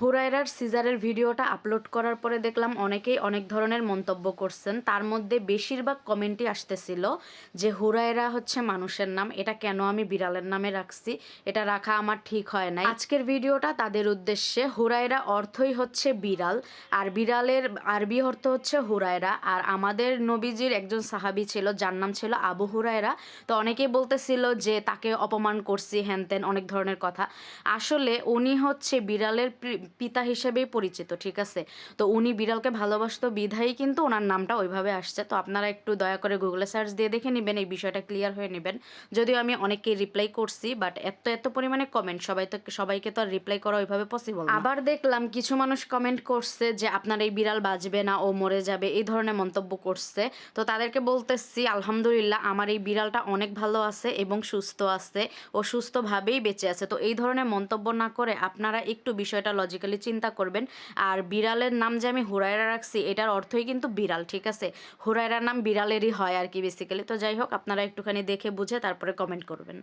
হুরায়রার সিজারের ভিডিওটা আপলোড করার পরে দেখলাম অনেকেই অনেক ধরনের মন্তব্য করছেন। তার মধ্যে বেশিরভাগ কমেন্টই আসতেছিল যে হুরায়রা হচ্ছে মানুষের নাম, এটা কেন আমি বিড়ালের নামে রাখছি, এটা রাখা আমার ঠিক হয় নাই। আজকের ভিডিওটা তাদের উদ্দেশ্যে। হুরায়রা অর্থই হচ্ছে বিড়াল, আর বিড়ালের আরবি অর্থ হচ্ছে হুরায়রা। আর আমাদের নবীজির একজন সাহাবী ছিল যার নাম ছিল আবু হুরায়রা। তো অনেকেই বলতেছিল যে তাকে অপমান করছি, হ্যান ত্যান অনেক ধরনের কথা। আসলে উনি হচ্ছে বিড়ালের পিতা হিসেবেই পরিচিত, ঠিক আছে? তো উনি বিড়ালকে ভালোবাসতো বিধায়ী কিন্তু ওনার নামটা ওইভাবে আসছে। তো আপনারা একটু দয়া করে গুগলে সার্চ দিয়ে দেখে নেবেন, এই বিষয়টা ক্লিয়ার হয়ে নেবেন। যদিও আমি অনেককেই রিপ্লাই করছি, বাট এত পরিমাণে কমেন্ট, সবাইকে তো আর রিপ্লাই করা ওইভাবে পসিবল না। আবার দেখলাম কিছু মানুষ কমেন্ট করছে যে আপনার এই বিড়াল বাঁচবে না, ও মরে যাবে, এই ধরনের মন্তব্য করছে। তো তাদেরকে বলতেছি আলহামদুলিল্লাহ আমার এই বিড়ালটা অনেক ভালো আছে এবং সুস্থ আছে, ও সুস্থভাবেই বেঁচে আছে। তো এই ধরনের মন্তব্য না করে আপনারা একটু বিষয়টা লজিক্যালি চিন্তা করবেন। আর বিড়ালের নাম যে আমি হুরায়রা রাখছি এটার অর্থই কিন্তু বিড়াল, ঠিক আছে? হুরায়রার নাম বিড়ালেরই হয় আর কি বেসিক্যালি। তো যাই হোক, আপনারা একটুখানি দেখে বুঝে তারপরে কমেন্ট করবেন।